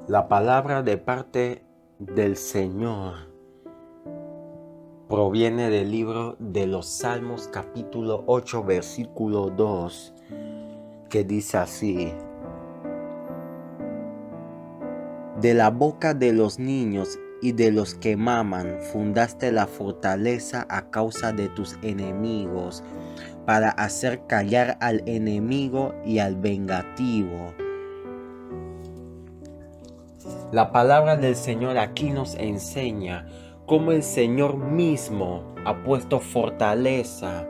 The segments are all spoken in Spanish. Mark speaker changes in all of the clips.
Speaker 1: La palabra de parte del Señor proviene del libro de los Salmos capítulo 8 versículo 2, que dice así: de la boca de los niños y de los que maman fundaste la fortaleza a causa de tus enemigos, para hacer callar al enemigo y al vengativo. La palabra del Señor aquí nos enseña cómo el Señor mismo ha puesto fortaleza,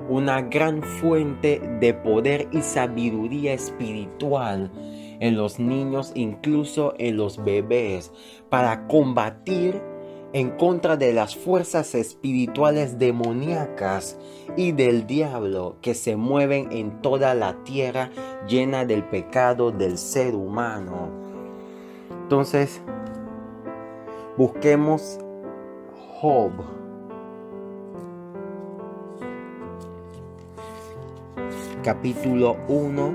Speaker 1: una gran fuente de poder y sabiduría espiritual en los niños, incluso en los bebés, para combatir en contra de las fuerzas espirituales demoníacas y del diablo que se mueven en toda la tierra llena del pecado del ser humano. Entonces, busquemos Job. Capítulo 1,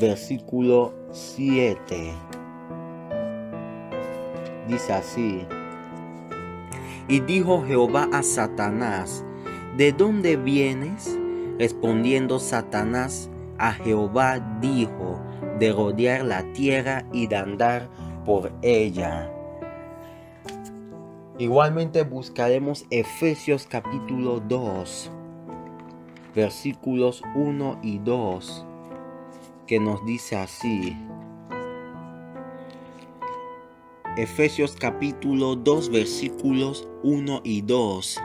Speaker 1: versículo 7. Dice así: y dijo Jehová a Satanás, ¿de dónde vienes? Respondiendo Satanás a Jehová dijo, de rodear la tierra y de andar por ella. Igualmente buscaremos Efesios capítulo 2, versículos 1 y 2, que nos dice así. Efesios capítulo 2 versículos 1 y 2.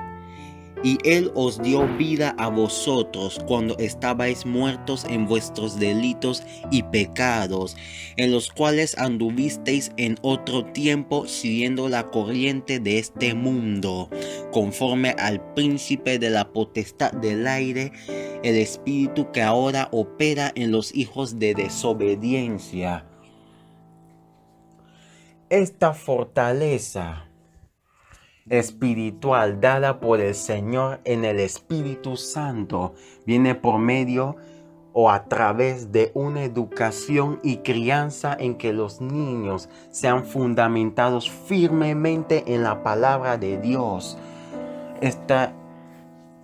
Speaker 1: Y Él os dio vida a vosotros cuando estabais muertos en vuestros delitos y pecados, en los cuales anduvisteis en otro tiempo siguiendo la corriente de este mundo, conforme al príncipe de la potestad del aire, el espíritu que ahora opera en los hijos de desobediencia. Esta fortaleza espiritual dada por el Señor en el Espíritu Santo viene por medio o a través de una educación y crianza en que los niños sean fundamentados firmemente en la palabra de Dios.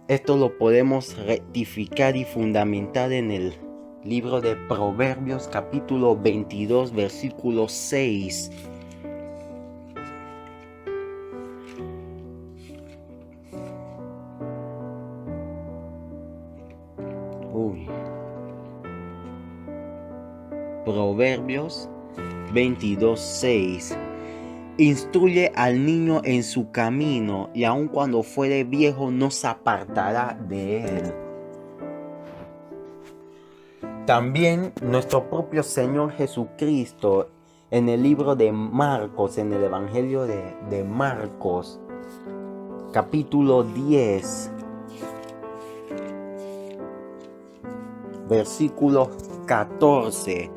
Speaker 1: Esto lo podemos rectificar y fundamentar en el libro de Proverbios capítulo 22 versículo 6. Proverbios 22:6. Instruye al niño en su camino, y aun cuando fuere viejo no se apartará de él. También nuestro propio Señor Jesucristo, en el libro de Marcos, en el Evangelio de Marcos, capítulo 10, versículo 14,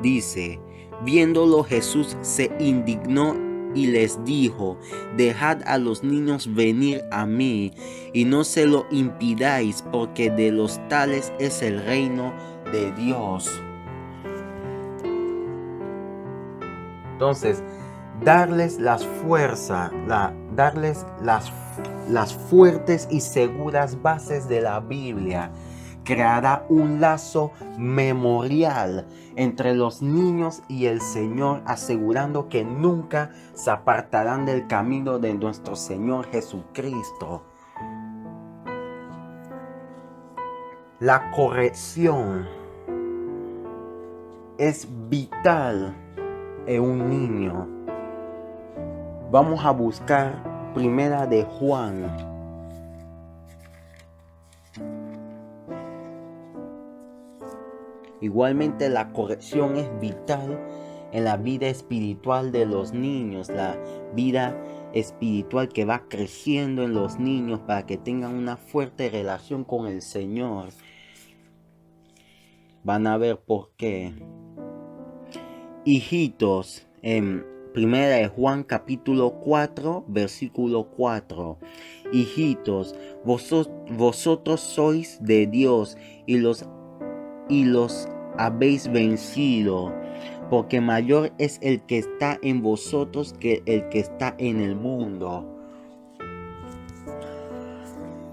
Speaker 1: dice: viéndolo Jesús se indignó y les dijo: dejad a los niños venir a mí, y no se lo impidáis, porque de los tales es el reino de Dios. Entonces, darles las fuerzas, darles las fuertes y seguras bases de la Biblia creará un lazo memorial entre los niños y el Señor, asegurando que nunca se apartarán del camino de nuestro Señor Jesucristo. La corrección es vital en un niño. Vamos a buscar Primera de Juan. Igualmente la corrección es vital en la vida espiritual de los niños, la vida espiritual que va creciendo en los niños para que tengan una fuerte relación con el Señor. Van a ver por qué. Hijitos, en Primera de Juan capítulo 4, versículo 4. Hijitos, vosotros sois de Dios y los habéis vencido, porque mayor es el que está en vosotros que el que está en el mundo.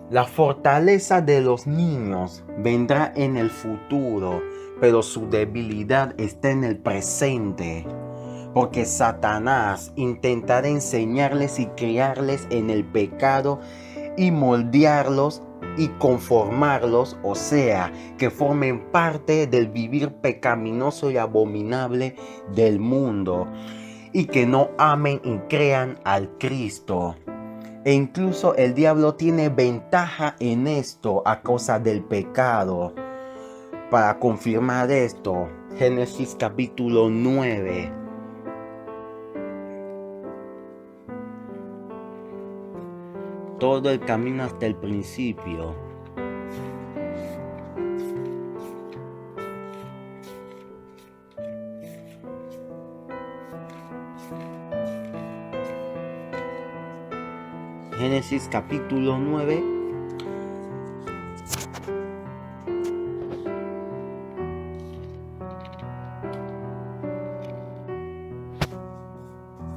Speaker 1: La fortaleza de los niños vendrá en el futuro, pero su debilidad está en el presente. Porque Satanás intentará enseñarles y criarles en el pecado y moldearlos y conformarlos, o sea, que formen parte del vivir pecaminoso y abominable del mundo y que no amen y crean al Cristo. E incluso el diablo tiene ventaja en esto a causa del pecado. Para confirmar esto, Génesis capítulo 9. Todo el camino hasta el principio. Génesis capítulo 9.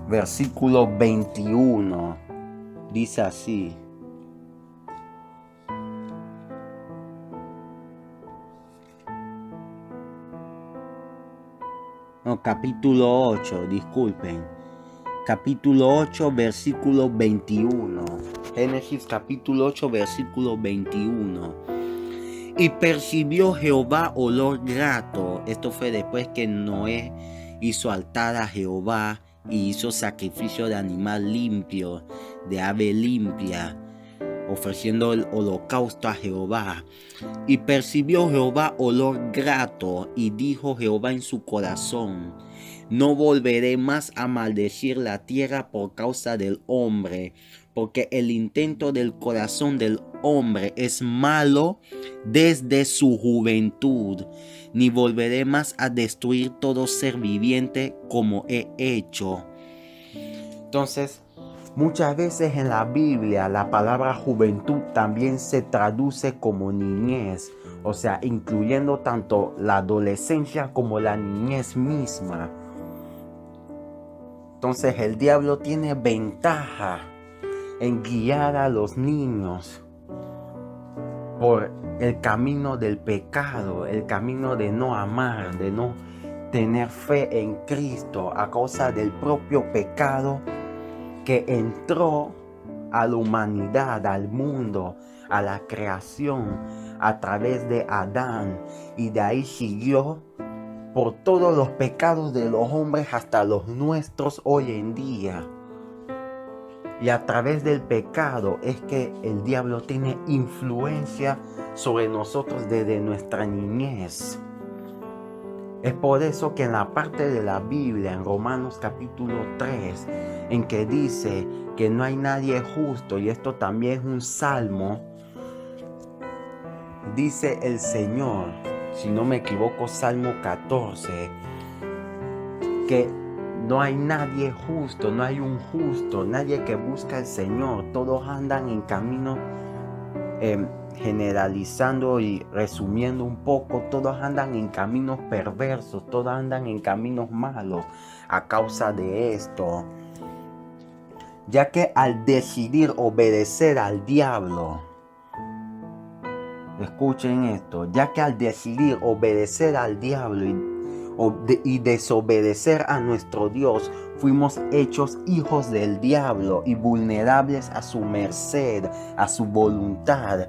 Speaker 1: Versículo 21. Dice así. No, capítulo 8, disculpen. Capítulo 8, versículo 21. Génesis capítulo 8, versículo 21. Y percibió Jehová olor grato. Esto fue después que Noé hizo altar a Jehová y hizo sacrificio de animal limpio, de ave limpia, ofreciendo el holocausto a Jehová. Y percibió Jehová olor grato, y dijo Jehová en su corazón: no volveré más a maldecir la tierra por causa del hombre, porque el intento del corazón del hombre es malo desde su juventud, ni volveré más a destruir todo ser viviente como he hecho. Entonces, muchas veces en la Biblia la palabra juventud también se traduce como niñez, o sea, incluyendo tanto la adolescencia como la niñez misma. Entonces el diablo tiene ventaja en guiar a los niños por el camino del pecado, el camino de no amar, de no tener fe en Cristo a causa del propio pecado que entró a la humanidad, al mundo, a la creación a través de Adán, y de ahí siguió por todos los pecados de los hombres hasta los nuestros hoy en día. Y a través del pecado es que el diablo tiene influencia sobre nosotros desde nuestra niñez. Es por eso que en la parte de la Biblia, en Romanos capítulo 3, en que dice que no hay nadie justo, y esto también es un salmo, dice el Señor, si no me equivoco, Salmo 14, que no hay nadie justo, no hay un justo, nadie que busca al Señor. Todos andan en camino, generalizando y resumiendo un poco, todos andan en caminos perversos, todos andan en caminos malos a causa de esto. Ya que al decidir obedecer al diablo, escuchen esto, ya que al decidir obedecer al diablo y desobedecer a nuestro Dios, fuimos hechos hijos del diablo y vulnerables a su merced, a su voluntad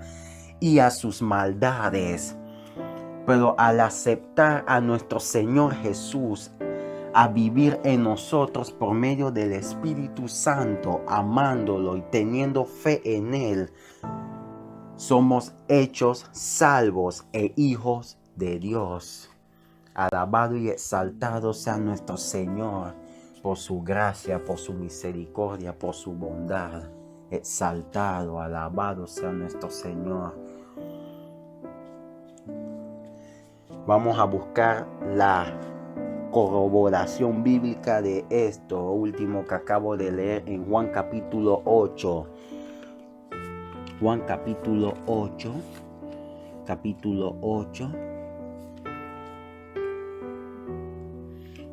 Speaker 1: y a sus maldades. Pero al aceptar a nuestro Señor Jesús a vivir en nosotros por medio del Espíritu Santo, amándolo y teniendo fe en Él, somos hechos salvos e hijos de Dios. Alabado y exaltado sea nuestro Señor por su gracia, por su misericordia, por su bondad. Exaltado, alabado sea nuestro Señor. Vamos a buscar la corroboración bíblica de esto último que acabo de leer en Juan capítulo 8. Juan capítulo 8.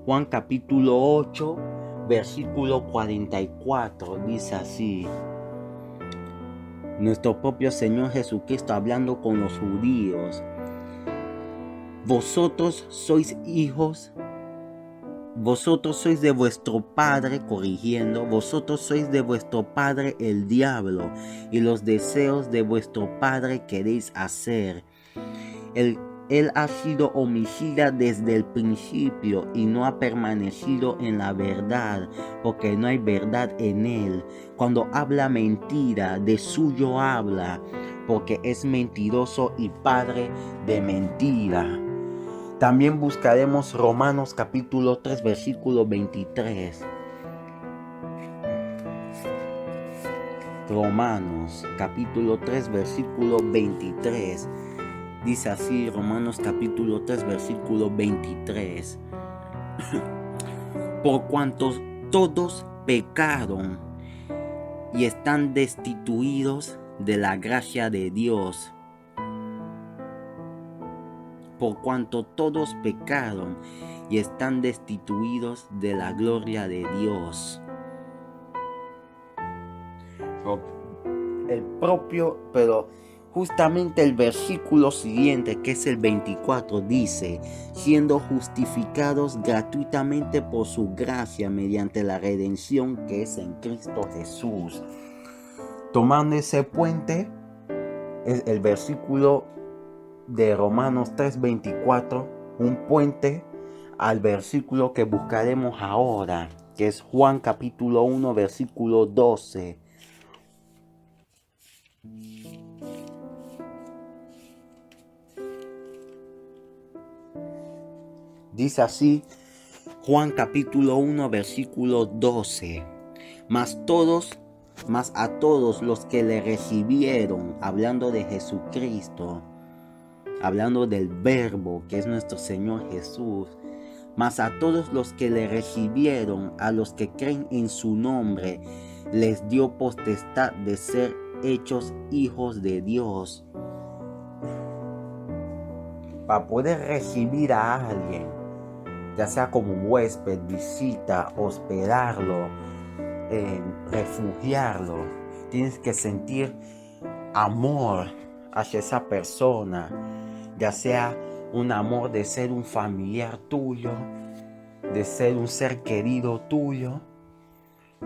Speaker 1: Juan capítulo 8, versículo 44, dice así. Nuestro propio Señor Jesucristo hablando con los judíos. Vosotros sois hijos, vosotros sois de vuestro padre, corrigiendo, vosotros sois de vuestro padre el diablo, y los deseos de vuestro padre queréis hacer. Él ha sido homicida desde el principio y no ha permanecido en la verdad, porque no hay verdad en él. Cuando habla mentira, de suyo habla, porque es mentiroso y padre de mentira. También buscaremos Romanos capítulo 3, versículo 23. Romanos capítulo 3, versículo 23. Dice así, Romanos capítulo 3, versículo 23. Por cuanto todos pecaron y están destituidos de la gracia de Dios. Por cuanto todos pecaron y están destituidos de la gloria de Dios. Pero justamente el versículo siguiente, que es el 24, dice, siendo justificados gratuitamente por su gracia mediante la redención que es en Cristo Jesús. Tomando ese puente, es el versículo de Romanos 3:24, un puente al versículo que buscaremos ahora, que es Juan capítulo 1, versículo 12. Dice así, Juan capítulo 1, versículo 12. Mas a todos los que le recibieron, hablando de Jesucristo, hablando del Verbo, que es nuestro Señor Jesús, mas a todos los que le recibieron, a los que creen en su nombre, les dio potestad de ser hechos hijos de Dios. Para poder recibir a alguien, ya sea como huésped, visita, hospedarlo, refugiarlo, tienes que sentir amor hacia esa persona, ya sea un amor de ser un familiar tuyo, de ser un ser querido tuyo,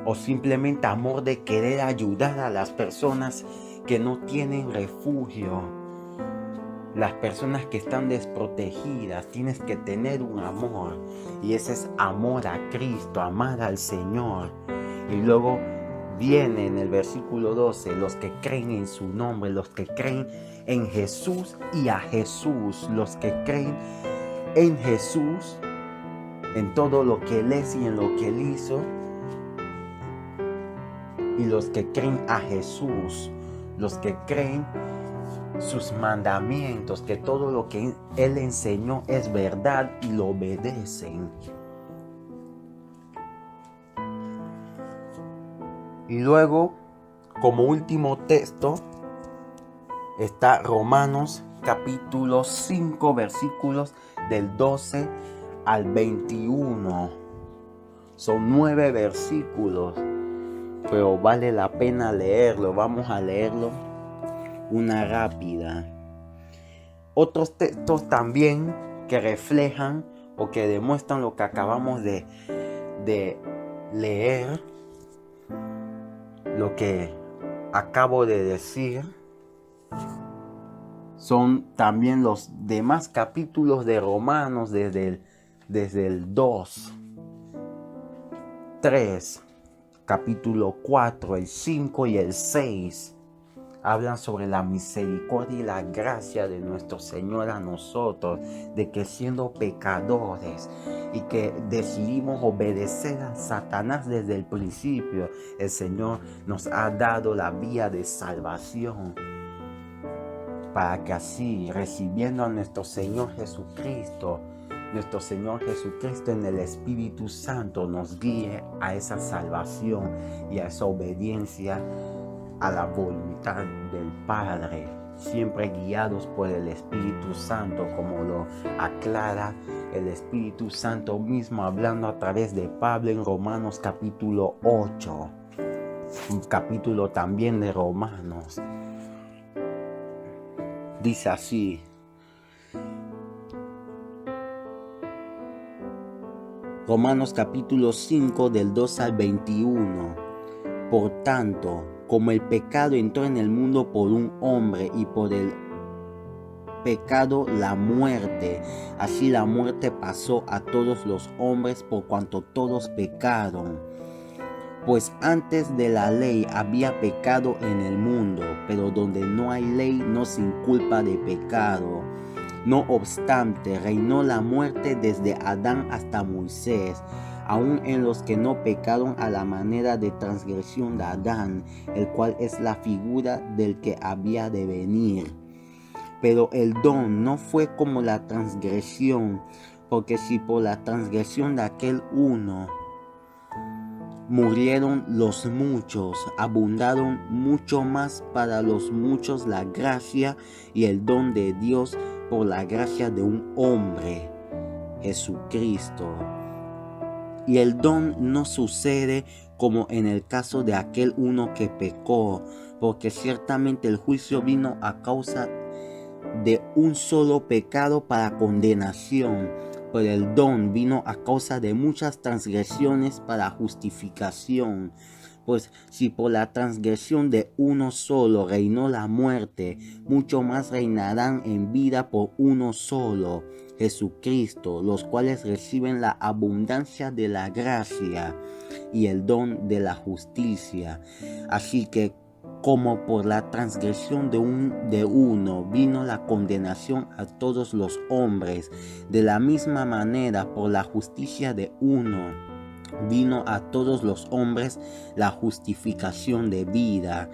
Speaker 1: o simplemente amor de querer ayudar a las personas que no tienen refugio, las personas que están desprotegidas. Tienes que tener un amor, y ese es amor a Cristo, amar al Señor. Y luego viene en el versículo 12, los que creen en su nombre, los que creen en Jesús y a Jesús, los que creen en Jesús, en todo lo que Él es y en lo que Él hizo, y los que creen a Jesús, los que creen sus mandamientos, que todo lo que Él enseñó es verdad y lo obedecen. Y luego, como último texto, está Romanos capítulo 5, versículos del 12 al 21. Son 9 versículos, pero vale la pena leerlo. Vamos a leerlo una rápida. Otros textos también que reflejan o que demuestran lo que acabamos de leer, lo que acabo de decir, son también los demás capítulos de Romanos, desde el 2, 3, capítulo 4, el 5 y el 6. Hablan sobre la misericordia y la gracia de nuestro Señor a nosotros, de que siendo pecadores y que decidimos obedecer a Satanás desde el principio, el Señor nos ha dado la vía de salvación, para que así, recibiendo a nuestro Señor Jesucristo en el Espíritu Santo nos guíe a esa salvación y a esa obediencia a la voluntad del Padre. siempre guiados por el Espíritu Santo, como lo aclara el Espíritu Santo mismo hablando a través de Pablo en Romanos capítulo 8, un capítulo también de Romanos. Dice así: Romanos capítulo 5 del 2 al 21. Por tanto, como el pecado entró en el mundo por un hombre y por el pecado la muerte, así la muerte pasó a todos los hombres por cuanto todos pecaron. Pues antes de la ley había pecado en el mundo, pero donde no hay ley no se inculpa de pecado. No obstante, reinó la muerte desde Adán hasta Moisés, aun en los que no pecaron a la manera de transgresión de Adán, el cual es la figura del que había de venir. Pero el don no fue como la transgresión, porque si por la transgresión de aquel uno murieron los muchos, abundaron mucho más para los muchos la gracia y el don de Dios por la gracia de un hombre, Jesucristo. Y el don no sucede como en el caso de aquel uno que pecó, porque ciertamente el juicio vino a causa de un solo pecado para condenación, pero el don vino a causa de muchas transgresiones para justificación. Pues si por la transgresión de uno solo reinó la muerte, mucho más reinarán en vida por uno solo, Jesucristo, los cuales reciben la abundancia de la gracia y el don de la justicia. Así que como por la transgresión de uno vino la condenación a todos los hombres, de la misma manera por la justicia de uno vino a todos los hombres la justificación de vida.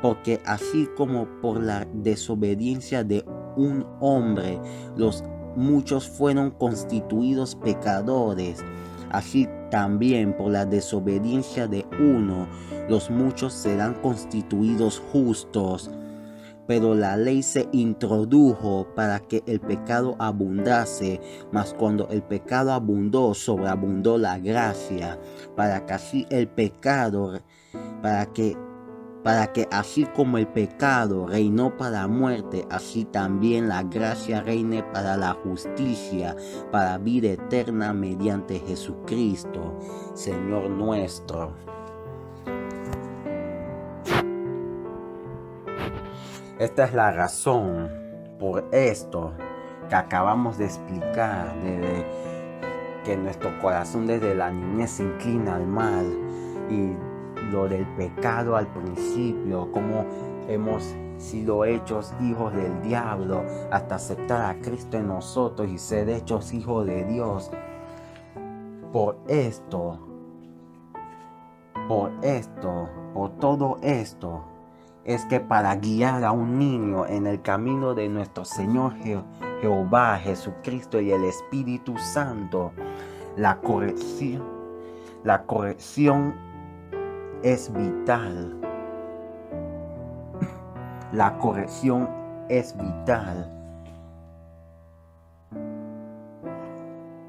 Speaker 1: Porque así como por la desobediencia de un hombre los muchos fueron constituidos pecadores, así también por la desobediencia de uno los muchos serán constituidos justos. Pero la ley se introdujo para que el pecado abundase, mas cuando el pecado abundó, sobreabundó la gracia, para que así el pecado, para que así como el pecado reinó para la muerte, así también la gracia reine para la justicia, para vida eterna mediante Jesucristo, Señor nuestro. Esta es la razón por esto que acabamos de explicar, desde que nuestro corazón desde la niñez se inclina al mal, y lo del pecado al principio, cómo hemos sido hechos hijos del diablo hasta aceptar a Cristo en nosotros y ser hechos hijos de Dios. Por todo esto, es que para guiar a un niño en el camino de nuestro Señor Jehová Jesucristo y el Espíritu Santo, la corrección es vital. La corrección es vital.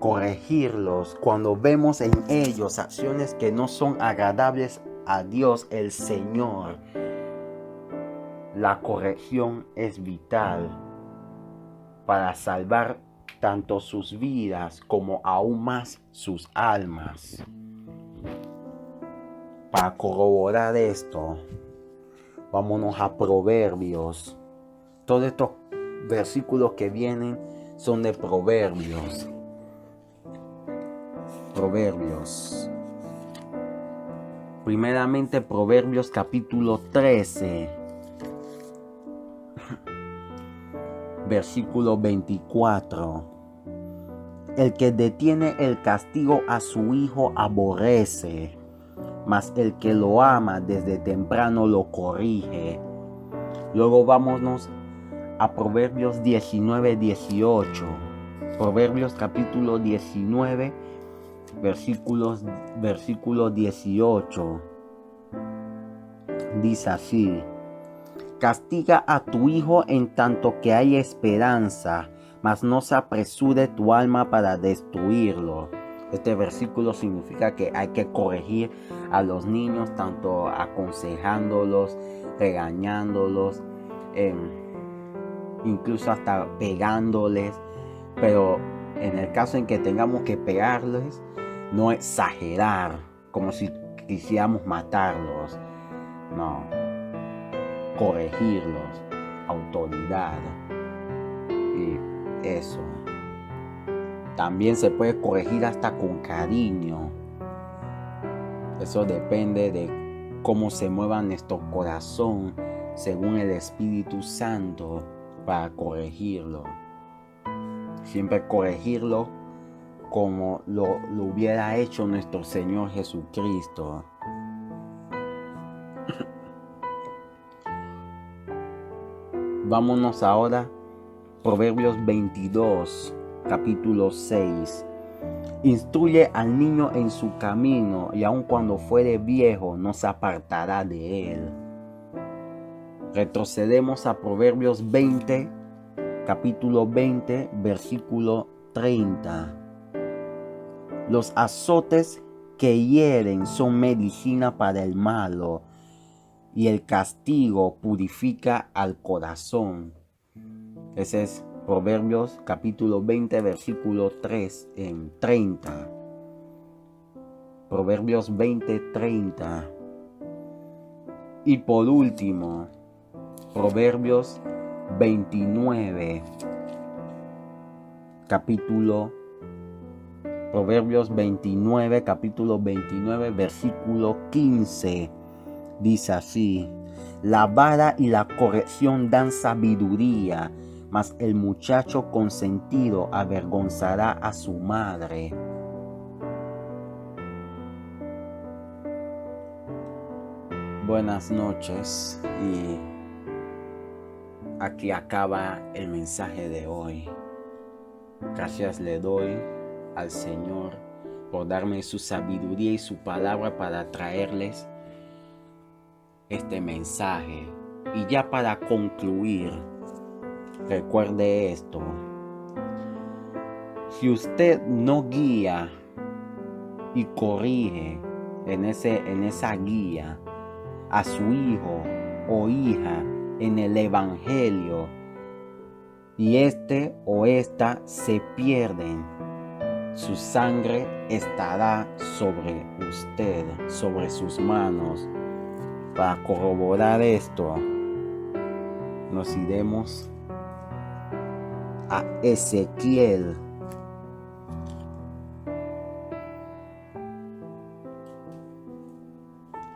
Speaker 1: Corregirlos cuando vemos en ellos acciones que no son agradables a Dios el Señor. La corrección es vital para salvar tanto sus vidas como aún más sus almas. Para corroborar esto, vámonos a Proverbios. Todos estos versículos que vienen son de Proverbios. Primeramente Proverbios capítulo 13. Versículo 24. El que detiene el castigo a su hijo aborrece, mas el que lo ama desde temprano lo corrige. Luego vámonos a Proverbios 19-18. Proverbios capítulo 19, versículo 18. Dice así: Castiga a tu hijo en tanto que hay esperanza, mas no se apresure tu alma para destruirlo. Este versículo significa que hay que corregir a los niños, tanto aconsejándolos, regañándolos, incluso hasta pegándoles. Pero en el caso en que tengamos que pegarles, no exagerar, como si quisiéramos matarlos. No, corregirlos, autoridad. Y eso. También se puede corregir hasta con cariño. Eso depende de cómo se mueva nuestro corazón según el Espíritu Santo para corregirlo. Siempre corregirlo como lo hubiera hecho nuestro Señor Jesucristo. Vámonos ahora, Proverbios 22, capítulo 6. Instruye al niño en su camino, y aun cuando fuere viejo, no se apartará de él. Retrocedemos a Proverbios 20, capítulo 20, versículo 30. Los azotes que hieren son medicina para el malo, y el castigo purifica al corazón. Ese es Proverbios capítulo 20, versículo 30. Proverbios 20, 30. Y por último, Proverbios 29, capítulo 29, versículo 15. Dice así: la vara y la corrección dan sabiduría, mas el muchacho consentido avergonzará a su madre. Buenas noches, y aquí acaba el mensaje de hoy. Gracias le doy al Señor por darme su sabiduría y su palabra para traerles este mensaje. Y ya para concluir, recuerde esto: si usted no guía y corrige en esa guía a su hijo o hija en el evangelio, y este o esta se pierden, su sangre estará sobre usted, sobre sus manos. Para corroborar esto, nos iremos a Ezequiel.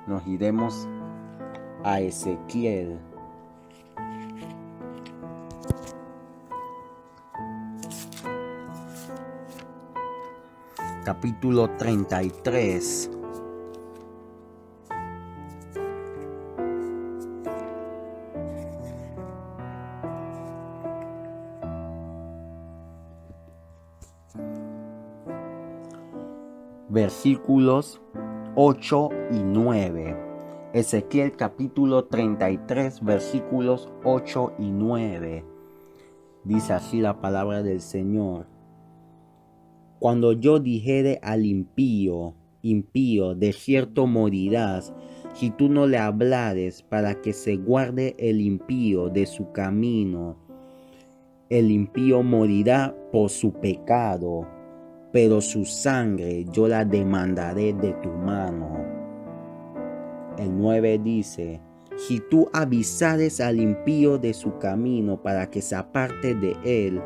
Speaker 1: Nos iremos a Ezequiel. Capítulo 33. Versículos 8 y 9. Ezequiel capítulo 33, versículos 8 y 9. Dice así la palabra del Señor: cuando yo dijere al impío, impío, de cierto morirás, si tú no le hablares para que se guarde el impío de su camino, el impío morirá por su pecado, pero su sangre yo la demandaré de tu mano. El 9 dice: si tú avisares al impío de su camino para que se aparte de él,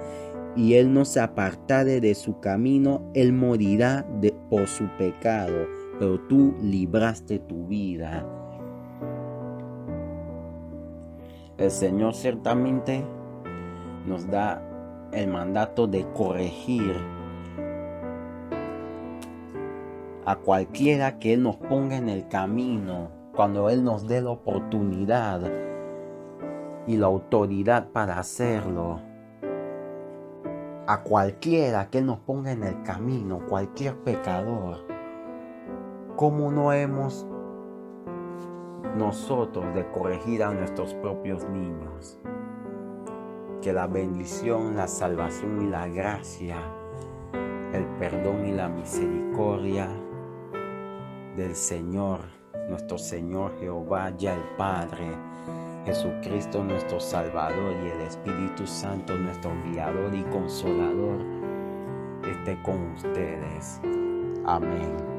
Speaker 1: y él no se apartare de su camino, él morirá por su pecado, pero tú libraste tu vida. El Señor ciertamente nos da el mandato de corregir a cualquiera que Él nos ponga en el camino, cuando Él nos dé la oportunidad y la autoridad para hacerlo. A cualquiera que Él nos ponga en el camino, cualquier pecador. ¿Cómo no hemos nosotros de corregir a nuestros propios niños. Que la bendición, la salvación y la gracia, el perdón y la misericordia del Señor, nuestro Señor Jehová, ya el Padre, Jesucristo nuestro Salvador y el Espíritu Santo nuestro guiador y consolador, esté con ustedes. Amén.